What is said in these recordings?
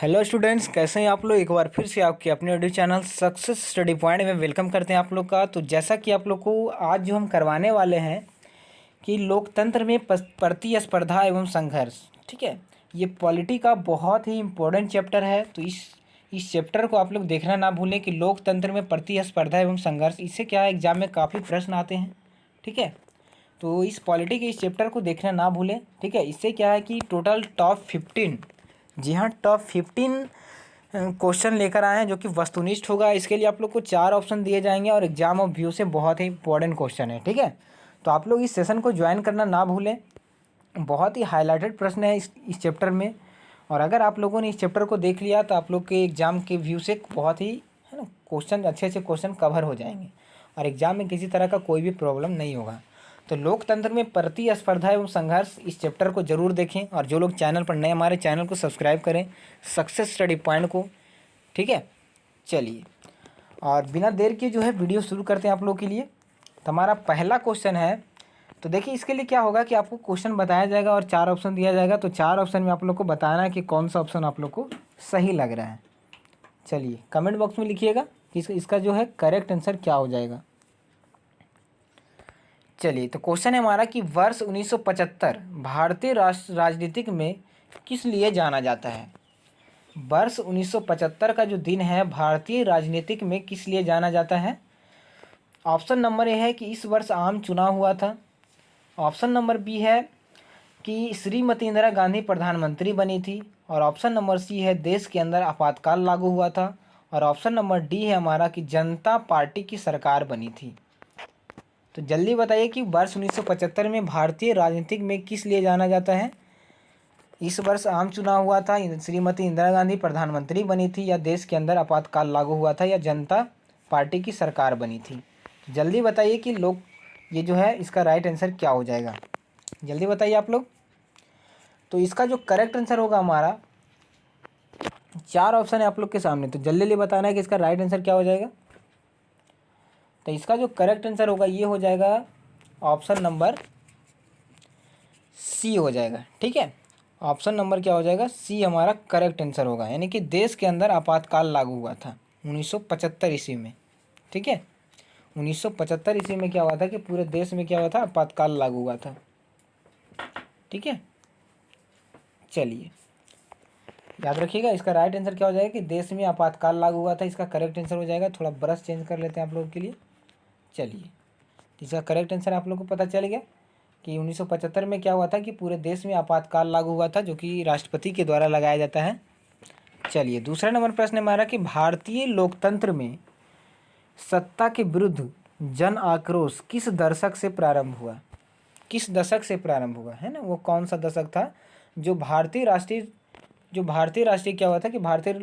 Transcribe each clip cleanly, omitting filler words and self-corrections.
Hello students, कैसे हैं आप लोग। एक बार फिर से आपके अपने YouTube channel success study point में वेलकम करते हैं आप लोग का। तो जैसा कि आप लोग को आज जो हम करवाने वाले हैं कि लोकतंत्र में प्रतिस्पर्धा एवं संघर्ष। ठीक है, ये पॉलिटी का बहुत ही इम्पोर्टेंट चैप्टर है। तो इस चैप्टर को आप लोग देखना ना भूलें कि लोकतंत्र में प्रतिस्पर्धा एवं संघर्ष, इससे क्या है एग्जाम में काफ़ी प्रश्न आते हैं। ठीक है, तो इस पॉलिटी के इस चैप्टर को देखना ना भूलें। ठीक है, इससे क्या है कि टोटल टॉप 15, जी हाँ, टॉप 15 क्वेश्चन लेकर आए हैं जो कि वस्तुनिष्ठ होगा। इसके लिए आप लोग को 4 ऑप्शन दिए जाएंगे और एग्जाम ऑफ व्यू से बहुत ही इंपॉर्टेंट क्वेश्चन है। ठीक है, तो आप लोग इस सेशन को ज्वाइन करना ना भूलें। बहुत ही हाईलाइटेड प्रश्न है इस चैप्टर में, और अगर आप लोगों ने इस चैप्टर को देख लिया तो आप लोग के एग्जाम के व्यू से बहुत ही, है ना, क्वेश्चन अच्छे क्वेश्चन कवर हो जाएंगे और एग्जाम में किसी तरह का कोई भी प्रॉब्लम नहीं होगा। तो लोकतंत्र में प्रतिस्पर्धा एवं संघर्ष, इस चैप्टर को जरूर देखें। और जो लोग चैनल पर नए, हमारे चैनल को सब्सक्राइब करें, सक्सेस स्टडी पॉइंट को। ठीक है, चलिए, और बिना देर के जो है वीडियो शुरू करते हैं आप लोग के लिए। तो हमारा पहला क्वेश्चन है। तो देखिए, इसके लिए क्या होगा कि आपको क्वेश्चन बताया जाएगा और 4 ऑप्शन दिया जाएगा। तो 4 ऑप्शन में आप लोग को बताना है कि कौन सा ऑप्शन आप लोग को सही लग रहा है। चलिए, कमेंट बॉक्स में लिखिएगा कि इसका जो है करेक्ट आंसर क्या हो जाएगा। चलिए, तो क्वेश्चन है हमारा कि वर्ष 1975 भारतीय राजनीतिक में किस लिए जाना जाता है। वर्ष 1975 का जो दिन है भारतीय राजनीतिक में किस लिए जाना जाता है। ऑप्शन नंबर ए है कि इस वर्ष आम चुनाव हुआ था। ऑप्शन नंबर बी है कि श्रीमती इंदिरा गांधी प्रधानमंत्री बनी थी। और ऑप्शन नंबर सी है देश के अंदर आपातकाल लागू हुआ था। और ऑप्शन नंबर डी है हमारा कि जनता पार्टी की सरकार बनी थी। तो जल्दी बताइए कि वर्ष 1975 में भारतीय राजनीतिक में किस लिए जाना जाता है। इस वर्ष आम चुनाव हुआ था, श्रीमती इंदिरा गांधी प्रधानमंत्री बनी थी, या देश के अंदर आपातकाल लागू हुआ था, या जनता पार्टी की सरकार बनी थी। जल्दी बताइए कि लोग, ये जो है इसका राइट आंसर क्या हो जाएगा। जल्दी बताइए आप लोग। तो इसका जो करेक्ट आंसर होगा हमारा, 4 ऑप्शन है आप लोग के सामने, तो जल्दी जल्दी बताना है कि इसका राइट आंसर क्या हो जाएगा। तो इसका जो करेक्ट आंसर होगा ये हो जाएगा ऑप्शन नंबर सी हो जाएगा। ठीक है, ऑप्शन नंबर क्या हो जाएगा, सी हमारा करेक्ट आंसर होगा। यानी कि देश के अंदर आपातकाल लागू हुआ था 1975 ईस्वी में। ठीक है, 1975 ईस्वी में क्या हुआ था कि पूरे देश में क्या हुआ था, आपातकाल लागू हुआ था। ठीक है, चलिए, याद रखिएगा इसका राइट आंसर क्या हो जाएगा कि देश में आपातकाल लागू हुआ था। इसका करेक्ट आंसर हो जाएगा, थोड़ा ब्रश चेंज कर लेते हैं आप लोगों के लिए। चलिए, इसका करेक्ट आंसर आप लोग को पता चल गया कि 1975 में क्या हुआ था कि पूरे देश में आपातकाल लागू हुआ था, जो कि राष्ट्रपति के द्वारा लगाया जाता है। चलिए, दूसरा नंबर प्रश्न हमारा कि भारतीय लोकतंत्र में सत्ता के विरुद्ध जन आक्रोश किस दशक से प्रारंभ हुआ। किस दशक से प्रारंभ हुआ, है ना, वो कौन सा दशक था जो भारतीय राष्ट्रीय क्या हुआ था कि भारतीय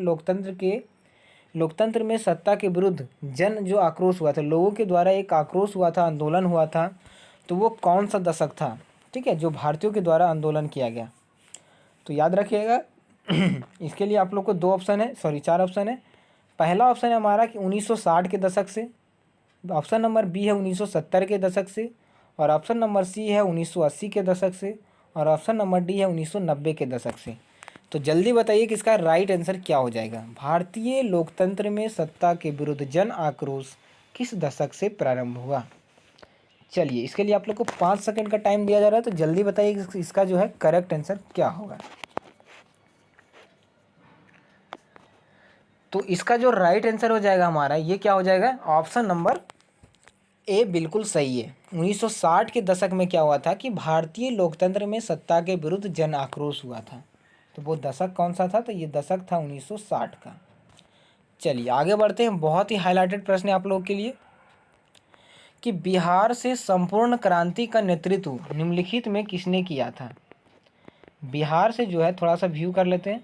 लोकतंत्र में सत्ता के विरुद्ध जन जो आक्रोश हुआ था, लोगों के द्वारा एक आक्रोश हुआ था, आंदोलन हुआ था, तो वो कौन सा दशक था। ठीक है, जो भारतीयों के द्वारा आंदोलन किया गया। तो याद रखिएगा इसके लिए आप लोग को 2 ऑप्शन है, सॉरी 4 ऑप्शन है। पहला ऑप्शन है हमारा कि 1960 के दशक से। ऑप्शन नंबर बी है 1970 के दशक से। और ऑप्शन नंबर सी है 1980 के दशक से। और ऑप्शन नंबर डी है 1990 के दशक से। तो जल्दी बताइए कि इसका राइट आंसर क्या हो जाएगा। भारतीय लोकतंत्र में सत्ता के विरुद्ध जन आक्रोश किस दशक से प्रारंभ हुआ। चलिए, इसके लिए आप लोग को 5 सेकंड का टाइम दिया जा रहा है, तो जल्दी बताइए कि इसका जो है करेक्ट आंसर क्या होगा। तो इसका जो राइट आंसर हो जाएगा हमारा, ये क्या हो जाएगा, ऑप्शन नंबर ए बिल्कुल सही है। 1960 के दशक में क्या हुआ था कि भारतीय लोकतंत्र में सत्ता के विरुद्ध जन आक्रोश हुआ था। तो वो दशक कौन सा था, तो ये दशक था 1960 का। चलिए, आगे बढ़ते हैं। बहुत ही हाईलाइटेड प्रश्न है आप लोगों के लिए कि बिहार से संपूर्ण क्रांति का नेतृत्व निम्नलिखित में किसने किया था। बिहार से जो है थोड़ा सा व्यू कर लेते हैं।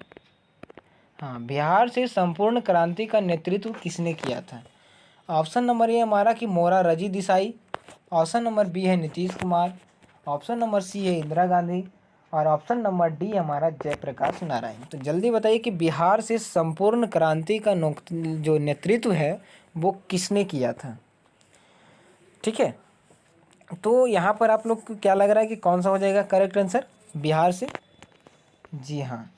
हाँ, बिहार से संपूर्ण क्रांति का नेतृत्व किसने किया था। ऑप्शन नंबर ए हमारा कि Morarji Desai. Option number B है Nitish Kumar. Option number C है इंदिरा गांधी। और ऑप्शन नंबर डी हमारा जयप्रकाश नारायण। तो जल्दी बताइए कि बिहार से संपूर्ण क्रांति का जो नेतृत्व है वो किसने किया था। ठीक है, तो यहाँ पर आप लोग को क्या लग रहा है कि कौन सा हो जाएगा करेक्ट आंसर बिहार से। जी हाँ,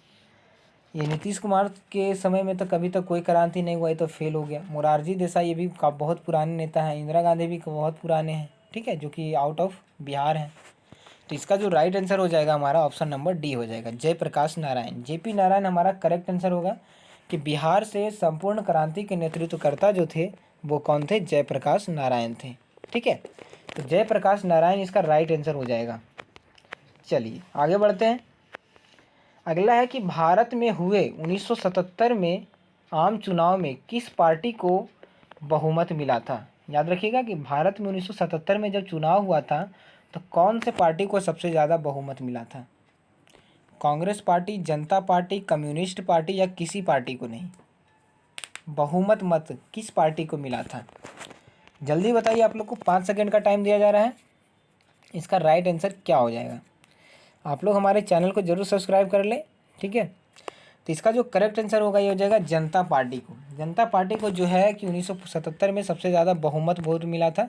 ये नीतीश कुमार के समय में तो कभी तक कोई क्रांति नहीं हुआ, ये तो फेल हो गया। मोरारजी देसाई ये भी बहुत पुराने नेता हैं। इंदिरा गांधी भी बहुत पुराने हैं, ठीक है, जो कि आउट ऑफ बिहार हैं। तो इसका जो राइट आंसर हो जाएगा हमारा ऑप्शन नंबर डी हो जाएगा, जयप्रकाश नारायण। जेपी नारायण हमारा करेक्ट आंसर होगा कि बिहार से संपूर्ण क्रांति के नेतृत्वकर्ता जो थे वो कौन थे, जयप्रकाश नारायण थे, ठीक है। तो जयप्रकाश नारायण इसका राइट आंसर हो जाएगा। चलिए आगे बढ़ते हैं। अगला है कि भारत में हुए 1977 में आम चुनाव में किस पार्टी को बहुमत मिला था। याद रखिएगा कि भारत में 1977 में जब चुनाव हुआ था तो कौन से पार्टी को सबसे ज़्यादा बहुमत मिला था। कांग्रेस पार्टी, जनता पार्टी, कम्युनिस्ट पार्टी या किसी पार्टी को नहीं। बहुमत मत किस पार्टी को मिला था, जल्दी बताइए। आप लोग को 5 सेकंड का टाइम दिया जा रहा है। इसका राइट आंसर क्या हो जाएगा। आप लोग हमारे चैनल को जरूर सब्सक्राइब कर लें, ठीक है। तो इसका जो करेक्ट आंसर होगा ये हो जाएगा जनता पार्टी को। जनता पार्टी को जो है कि 1977 में सबसे ज़्यादा बहुमत वोट मिला था,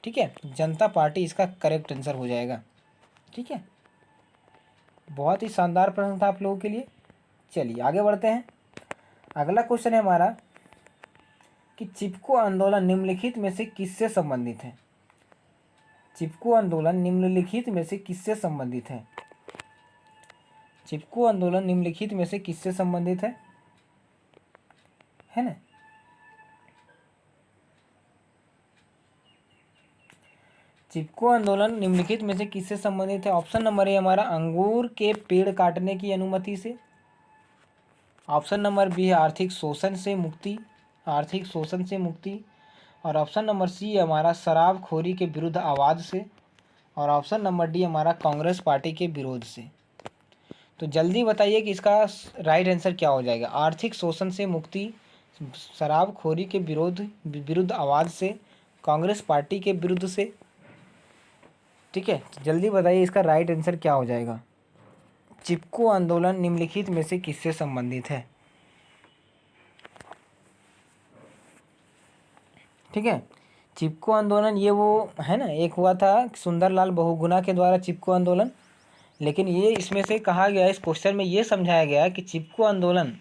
ठीक है। जनता पार्टी इसका करेक्ट आंसर हो जाएगा, ठीक है। बहुत ही शानदार प्रश्न था आप लोगों के लिए। चलिए आगे बढ़ते हैं। अगला क्वेश्चन है हमारा कि चिपको आंदोलन निम्नलिखित में से किससे संबंधित है। चिपको आंदोलन निम्नलिखित में से किससे संबंधित है। चिपको आंदोलन निम्नलिखित में से किससे संबंधित है ना। चिपको आंदोलन निम्नलिखित में से किससे संबंधित है। ऑप्शन नंबर ए हमारा अंगूर के पेड़ काटने की अनुमति से। ऑप्शन नंबर बी है आर्थिक शोषण से मुक्ति, आर्थिक शोषण से मुक्ति। और ऑप्शन नंबर सी हमारा शराबखोरी के विरुद्ध आवाज़ से। और ऑप्शन नंबर डी हमारा कांग्रेस पार्टी के विरोध से। तो जल्दी बताइए कि इसका राइट आंसर क्या हो जाएगा। आर्थिक शोषण से मुक्ति, शराबखोरी के विरुद्ध आवाज़ से, कांग्रेस पार्टी के विरुद्ध से, ठीक है। जल्दी बताइए इसका राइट आंसर क्या हो जाएगा। चिपको आंदोलन निम्नलिखित में से किससे संबंधित है, ठीक है। चिपको आंदोलन ये वो है ना, एक हुआ था सुंदरलाल बहुगुणा के द्वारा चिपको आंदोलन। लेकिन ये इसमें से कहा गया, इस क्वेश्चन में ये समझाया गया कि चिपको आंदोलन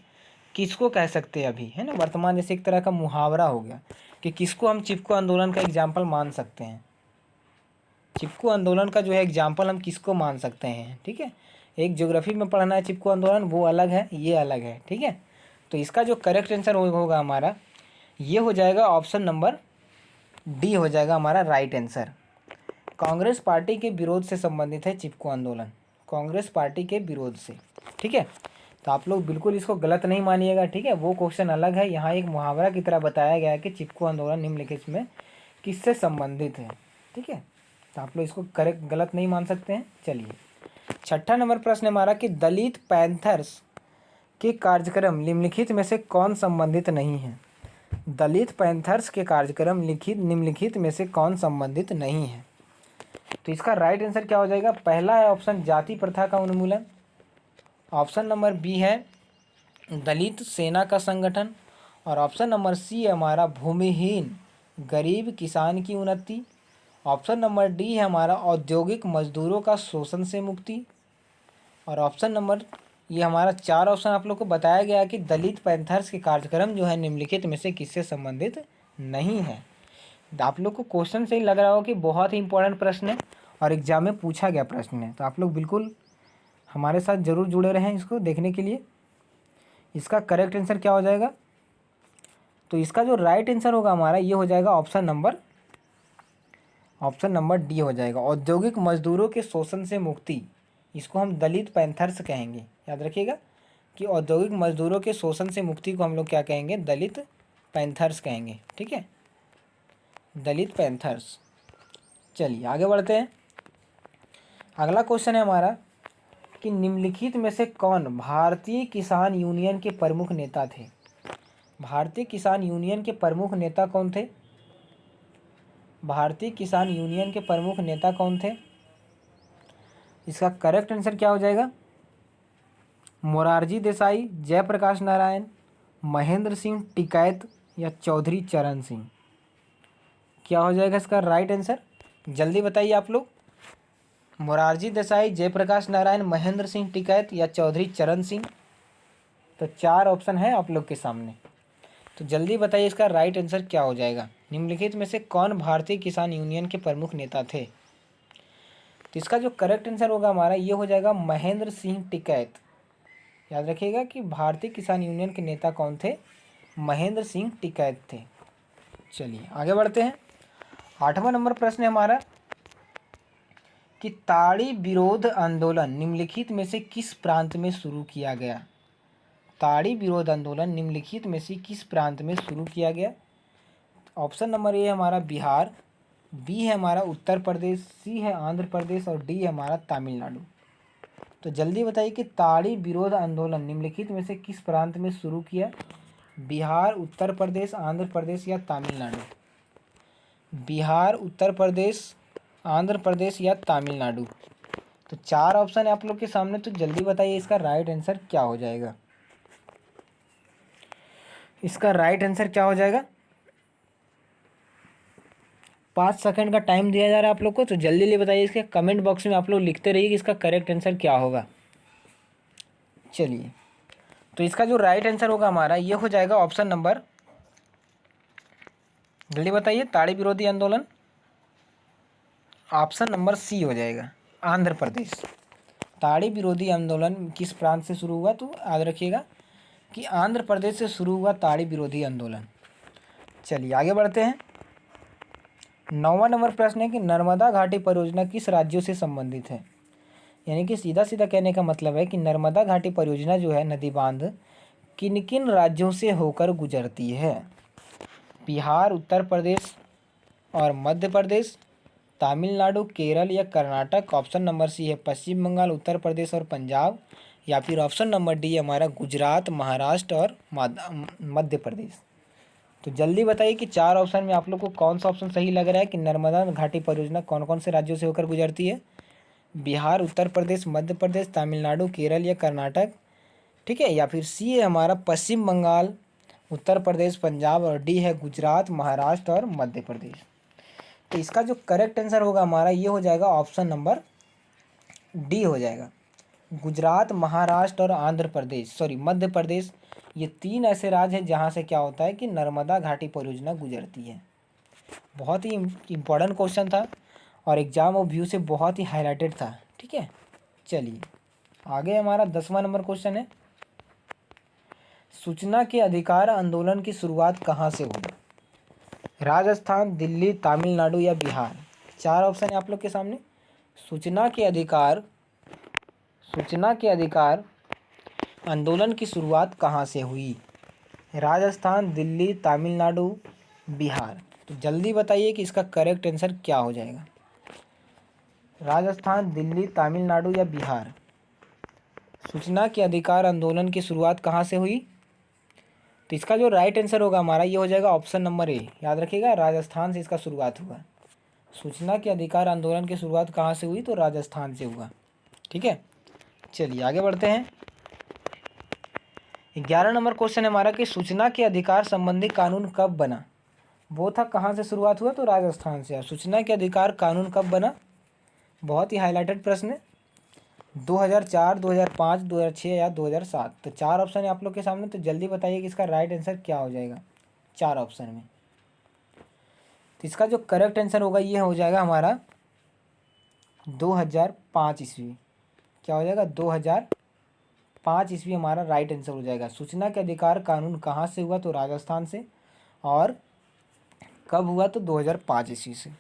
किसको कह सकते हैं अभी, है ना, वर्तमान, जैसे एक तरह का मुहावरा हो गया कि किसको हम चिपको आंदोलन का एग्जाम्पल मान सकते हैं। चिपको आंदोलन का जो है एग्जाम्पल हम किसको मान सकते हैं, ठीक है। एक ज्योग्राफी में पढ़ना है चिपको आंदोलन, वो अलग है, ये अलग है, ठीक है। तो इसका जो करेक्ट आंसर होगा हमारा ये हो जाएगा ऑप्शन नंबर डी हो जाएगा हमारा राइट आंसर। कांग्रेस पार्टी के विरोध से संबंधित है चिपको आंदोलन, कांग्रेस पार्टी के विरोध से, ठीक है। तो आप लोग बिल्कुल इसको गलत नहीं मानिएगा, ठीक है। वो क्वेश्चन अलग है, यहाँ एक मुहावरा की तरह बताया गया है कि चिपको आंदोलन निम्नलिखित में किससे संबंधित है, ठीक है। तो आप लोग इसको करेक्ट गलत नहीं मान सकते हैं। चलिए 6ठा नंबर प्रश्न हमारा कि दलित पैंथर्स के कार्यक्रम निम्नलिखित में से कौन संबंधित नहीं है। दलित पैंथर्स के कार्यक्रम निम्नलिखित में से कौन संबंधित नहीं है। तो इसका राइट आंसर क्या हो जाएगा। पहला है ऑप्शन जाति प्रथा का उन्मूलन। ऑप्शन नंबर बी है दलित सेना का संगठन। और ऑप्शन नंबर सी है हमारा भूमिहीन गरीब किसान की उन्नति। ऑप्शन नंबर डी है हमारा औद्योगिक मजदूरों का शोषण से मुक्ति। और ऑप्शन नंबर ये हमारा 4 ऑप्शन आप लोग को बताया गया कि दलित पैंथर्स के कार्यक्रम जो है निम्नलिखित में से किससे संबंधित नहीं है। आप लोग को क्वेश्चन से ही लग रहा हो कि बहुत ही इंपॉर्टेंट प्रश्न है और एग्जाम में पूछा गया प्रश्न है। तो आप लोग बिल्कुल हमारे साथ ज़रूर जुड़े रहें इसको देखने के लिए। इसका करेक्ट आंसर क्या हो जाएगा। तो इसका जो राइट आंसर होगा हमारा ये हो जाएगा ऑप्शन नंबर डी हो जाएगा, औद्योगिक मजदूरों के शोषण से मुक्ति। इसको हम दलित पैंथर्स कहेंगे। याद रखिएगा कि औद्योगिक मजदूरों के शोषण से मुक्ति को हम लोग क्या कहेंगे, दलित पैंथर्स कहेंगे, ठीक है, दलित पैंथर्स। चलिए आगे बढ़ते हैं। अगला क्वेश्चन है हमारा कि निम्नलिखित में से कौन भारतीय किसान यूनियन के प्रमुख नेता थे। भारतीय किसान यूनियन के प्रमुख नेता कौन थे। भारतीय किसान यूनियन के प्रमुख नेता कौन थे। इसका करेक्ट आंसर क्या हो जाएगा। मोरारजी देसाई, जयप्रकाश नारायण, महेंद्र सिंह टिकैत या चौधरी चरण सिंह। क्या हो जाएगा इसका राइट आंसर, जल्दी बताइए आप लोग। मोरारजी देसाई, जयप्रकाश नारायण, महेंद्र सिंह टिकैत या चौधरी चरण सिंह। तो 4 ऑप्शन है आप लोग के सामने। तो जल्दी बताइए इसका राइट आंसर क्या हो जाएगा। निम्नलिखित में से कौन भारतीय किसान यूनियन के प्रमुख नेता थे? तो इसका जो करेक्ट आंसर होगा हमारा ये हो जाएगा महेंद्र सिंह टिकैत। याद रखिएगा कि भारतीय किसान यूनियन के नेता कौन थे? महेंद्र सिंह टिकैत थे। चलिए आगे बढ़ते हैं। 8वां नंबर प्रश्न है हमारा कि ताड़ी विरोध आंदोलन निम्नलिखित में से किस प्रांत में शुरू किया गया? ताड़ी विरोध आंदोलन निम्नलिखित में से किस प्रांत में शुरू किया गया? ऑप्शन नंबर ए है हमारा बिहार, बी है हमारा उत्तर प्रदेश, सी है आंध्र प्रदेश और डी है हमारा तमिलनाडु। तो जल्दी बताइए कि ताड़ी विरोध आंदोलन निम्नलिखित में से किस प्रांत में शुरू किया? बिहार, उत्तर प्रदेश, आंध्र प्रदेश या तमिलनाडु? बिहार, उत्तर प्रदेश, आंध्र प्रदेश या तमिलनाडु। तो 4 ऑप्शन है आप लोग के सामने। तो जल्दी बताइए इसका राइट आंसर क्या हो जाएगा? इसका राइट आंसर क्या हो जाएगा? 5 सेकंड का टाइम दिया जा रहा है आप लोग को। तो जल्दी जल्दी बताइए, इसके कमेंट बॉक्स में आप लोग लिखते रहिए कि इसका करेक्ट आंसर क्या होगा। चलिए, तो इसका जो राइट आंसर होगा हमारा ये हो जाएगा ऑप्शन नंबर, जल्दी बताइए, ताड़ी विरोधी आंदोलन, ऑप्शन नंबर सी हो जाएगा, आंध्र प्रदेश। ताड़ी विरोधी आंदोलन किस प्रांत से शुरू हुआ? तो याद रखिएगा कि आंध्र प्रदेश से शुरू हुआ ताड़ी विरोधी आंदोलन। चलिए आगे बढ़ते हैं। 9वां नंबर प्रश्न है कि नर्मदा घाटी परियोजना किस राज्यों से संबंधित है? यानी कि सीधा सीधा कहने का मतलब है कि नर्मदा घाटी परियोजना जो है नदी बांध किन किन राज्यों से होकर गुजरती है? बिहार, उत्तर प्रदेश और मध्य प्रदेश, तमिलनाडु, केरल या कर्नाटक। ऑप्शन नंबर सी है पश्चिम बंगाल, उत्तर प्रदेश और पंजाब, या फिर ऑप्शन नंबर डी हमारा गुजरात, महाराष्ट्र और मध्य प्रदेश। तो जल्दी बताइए कि 4 ऑप्शन में आप लोग को कौन सा ऑप्शन सही लग रहा है कि नर्मदा घाटी परियोजना कौन कौन से राज्यों से होकर गुजरती है? बिहार, उत्तर प्रदेश, मध्य प्रदेश, तमिलनाडु, केरल या कर्नाटक, ठीक है, या फिर सी है हमारा पश्चिम बंगाल, उत्तर प्रदेश, पंजाब और डी है गुजरात, महाराष्ट्र और मध्य प्रदेश। तो इसका जो करेक्ट आंसर होगा हमारा ये हो जाएगा ऑप्शन नंबर डी हो जाएगा, गुजरात, महाराष्ट्र और आंध्र प्रदेश, सॉरी मध्य प्रदेश। ये 3 ऐसे राज्य हैं जहाँ से क्या होता है कि नर्मदा घाटी परियोजना गुजरती है। बहुत ही इम्पोर्टेंट क्वेश्चन था और एग्जाम ऑफ व्यू से बहुत ही हाईलाइटेड था, ठीक है। चलिए आगे हमारा 10वां नंबर क्वेश्चन है, सूचना के अधिकार आंदोलन की शुरुआत कहाँ से हुई? राजस्थान, दिल्ली, तमिलनाडु या बिहार। 4 ऑप्शन है आप लोग के सामने। सूचना के अधिकार आंदोलन की शुरुआत कहाँ से हुई? राजस्थान, दिल्ली, तमिलनाडु, बिहार। तो जल्दी बताइए कि इसका करेक्ट आंसर क्या हो जाएगा। राजस्थान, दिल्ली, तमिलनाडु या बिहार। सूचना के अधिकार आंदोलन की शुरुआत कहाँ से हुई? तो इसका जो राइट आंसर होगा हमारा ये हो जाएगा ऑप्शन नंबर ए। याद रखिएगा राजस्थान से इसका शुरुआत हुआ। सूचना के अधिकार आंदोलन की शुरुआत कहाँ से हुई? तो राजस्थान से हुआ, ठीक है। चलिए आगे बढ़ते हैं। 11 नंबर क्वेश्चन है हमारा कि सूचना के अधिकार संबंधी कानून कब बना? वो था कहाँ से शुरुआत हुआ? तो राजस्थान से। सूचना के अधिकार कानून कब बना? बहुत ही हाईलाइटेड प्रश्न है। 2004, 2005, 2006 या 2007। तो 4 ऑप्शन है आप लोग के सामने। तो जल्दी बताइए कि इसका राइट आंसर क्या हो जाएगा 4 ऑप्शन में। तो इसका जो करेक्ट आंसर होगा ये हो जाएगा हमारा 2005 ईस्वी। क्या हो जाएगा? 2005 ईस्वी हमारा राइट आंसर हो जाएगा। सूचना के अधिकार कानून कहाँ से हुआ? तो राजस्थान से। और कब हुआ? तो 2005 ईस्वी से।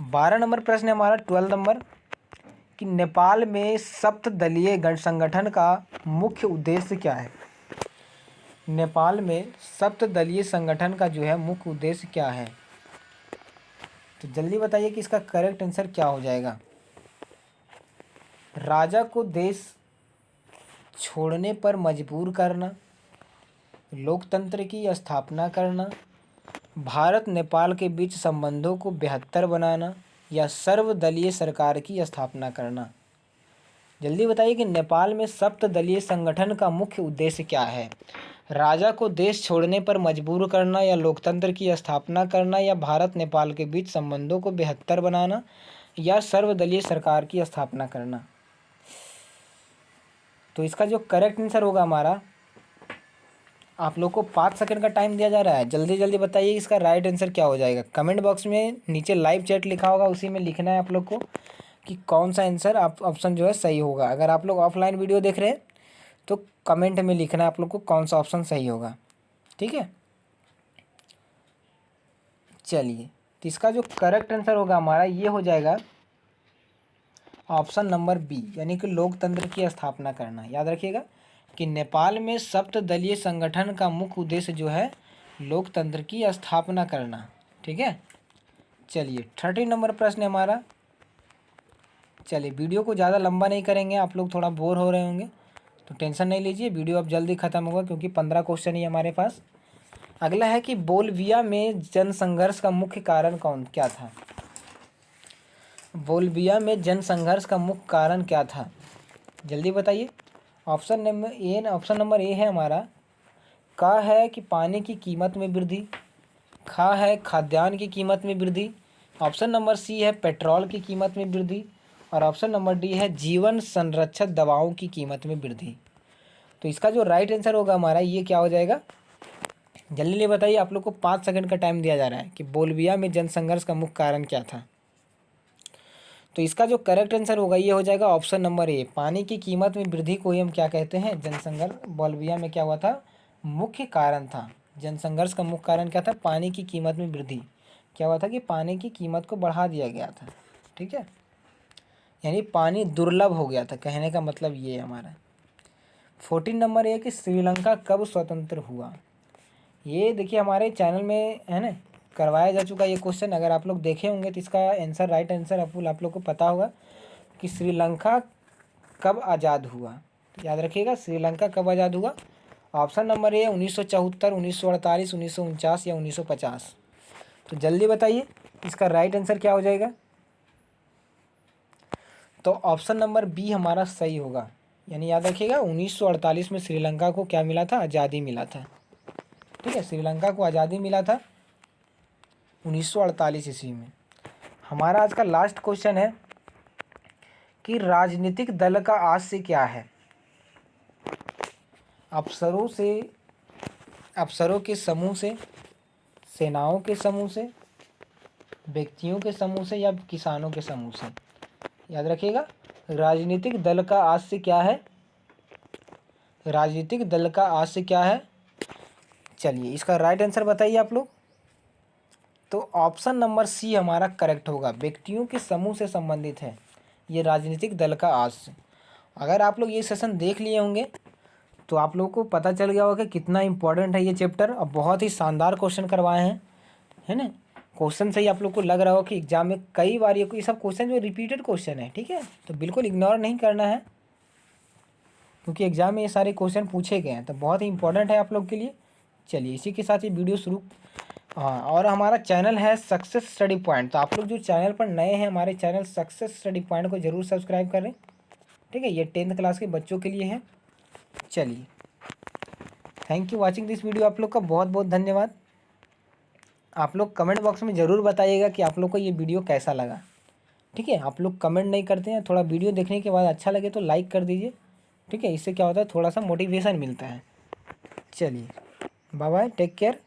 12 नंबर प्रश्न है हमारा, 12 नंबर, कि नेपाल में सप्तदलीय संगठन का मुख्य उद्देश्य क्या है? नेपाल में सप्तदलीय संगठन का जो है मुख्य उद्देश्य क्या है? तो जल्दी बताइए कि इसका करेक्ट आंसर क्या हो जाएगा। राजा को देश छोड़ने पर मजबूर करना, लोकतंत्र की स्थापना करना, भारत नेपाल के बीच संबंधों को बेहतर बनाना या सर्वदलीय सरकार की स्थापना करना। जल्दी बताइए कि नेपाल में सप्तदलीय संगठन का मुख्य उद्देश्य क्या है? राजा को देश छोड़ने पर मजबूर करना या लोकतंत्र की स्थापना करना या भारत नेपाल के बीच संबंधों को बेहतर बनाना या सर्वदलीय सरकार की स्थापना करना। तो इसका जो करेक्ट आंसर होगा हमारा आप लोग को 5 सेकंड का टाइम दिया जा रहा है, जल्दी जल्दी बताइए इसका राइट आंसर क्या हो जाएगा। कमेंट बॉक्स में नीचे लाइव चैट लिखा होगा, उसी में लिखना है आप लोग को कि कौन सा आंसर आप ऑप्शन जो है सही होगा। अगर आप लोग ऑफलाइन वीडियो देख रहे हैं तो कमेंट में लिखना है आप लोग को कौन सा ऑप्शन सही होगा, ठीक है। चलिए, तो इसका जो करेक्ट आंसर होगा हमारा ये हो जाएगा ऑप्शन नंबर बी, यानी कि लोकतंत्र की स्थापना करना। याद रखिएगा कि नेपाल में सप्तदलीय संगठन का मुख्य उद्देश्य जो है लोकतंत्र की स्थापना करना, ठीक है। चलिए 30 नंबर प्रश्न है हमारा। चलिए, वीडियो को ज़्यादा लंबा नहीं करेंगे, आप लोग थोड़ा बोर हो रहे होंगे तो टेंशन नहीं लीजिए, वीडियो अब जल्दी ख़त्म होगा क्योंकि 15 क्वेश्चन ही हमारे पास। अगला है कि बोलिविया में जनसंघर्ष का मुख्य कारण क्या था। बोलिविया में जनसंघर्ष का मुख्य कारण क्या था, जल्दी बताइए। ऑप्शन नंबर ए है हमारा, का है कि पानी की कीमत में वृद्धि, खा है खाद्यान्न की कीमत में वृद्धि, ऑप्शन नंबर सी है पेट्रोल की कीमत में वृद्धि, और ऑप्शन नंबर डी है जीवन संरक्षक दवाओं की कीमत में वृद्धि। तो इसका जो राइट आंसर होगा हमारा ये क्या हो जाएगा, जल्दी जल्दी बताइए। आप लोग को 5 सेकंड का टाइम दिया जा रहा है कि बोलिविया में जनसंघर्ष का मुख्य कारण क्या था। तो इसका जो करेक्ट आंसर होगा ये हो जाएगा ऑप्शन नंबर ए, पानी की कीमत में वृद्धि को ही हम क्या कहते हैं, जनसंघर्ष। बोलिविया में क्या हुआ था, मुख्य कारण था जनसंघर्ष का मुख्य कारण क्या था, पानी की कीमत में वृद्धि। क्या हुआ था कि पानी की कीमत को बढ़ा दिया गया था, ठीक है, यानी पानी दुर्लभ हो गया था, कहने का मतलब ये है हमारा। 14 नंबर ये कि श्रीलंका कब स्वतंत्र हुआ। ये देखिए हमारे चैनल में है ना करवाया जा चुका ये क्वेश्चन, अगर आप लोग देखे होंगे तो इसका आंसर राइट आंसर आप लोग को पता होगा कि श्रीलंका कब आज़ाद हुआ। तो याद रखिएगा श्रीलंका कब आज़ाद हुआ। ऑप्शन नंबर ए 1974, 1948, 1949 या 1950। तो जल्दी बताइए इसका राइट आंसर क्या हो जाएगा। तो ऑप्शन नंबर बी हमारा सही होगा, यानी याद रखिएगा 1948 में श्रीलंका को क्या मिला था, आज़ादी मिला था, ठीक है। श्रीलंका को आज़ादी मिला था 1948 ईस्वी में। हमारा आज का लास्ट क्वेश्चन है कि राजनीतिक दल का आशय क्या है। अफसरों के समूह से, सेनाओं के समूह से, व्यक्तियों के समूह से या किसानों के समूह से। याद रखिएगा राजनीतिक दल का आशय क्या है, राजनीतिक दल का आशय क्या है। चलिए इसका राइट आंसर बताइए आप लोग। तो ऑप्शन नंबर सी हमारा करेक्ट होगा, व्यक्तियों के समूह से संबंधित है ये राजनीतिक दल का आशय। अगर आप लोग ये सेशन देख लिए होंगे तो आप लोगों को पता चल गया होगा कि कितना इंपॉर्टेंट है ये चैप्टर, और बहुत ही शानदार क्वेश्चन करवाए हैं, है ना। क्वेश्चन से ही आप लोग को लग रहा हो कि एग्जाम में कई बार ये सब क्वेश्चन जो रिपीटेड क्वेश्चन है, ठीक है, तो बिल्कुल इग्नोर नहीं करना है क्योंकि एग्जाम में ये सारे क्वेश्चन पूछे गए हैं, तो बहुत ही इंपॉर्टेंट है आप लोग के लिए। चलिए इसी के साथ ये वीडियो शुरू। हाँ, और हमारा चैनल है सक्सेस स्टडी पॉइंट, तो आप लोग जो चैनल पर नए हैं हमारे चैनल सक्सेस स्टडी पॉइंट को ज़रूर सब्सक्राइब करें, ठीक है। ये 10th क्लास के बच्चों के लिए है। चलिए, thank you watching this video. आप लोग का बहुत बहुत धन्यवाद। आप लोग कमेंट बॉक्स में ज़रूर बताइएगा कि आप लोग को ये वीडियो कैसा लगा, ठीक है। आप लोग कमेंट नहीं करते हैं, थोड़ा वीडियो देखने के बाद अच्छा लगे तो लाइक कर दीजिए, ठीक है। इससे क्या होता है थोड़ा सा मोटिवेशन मिलता है। चलिए बाय बाय, टेक केयर।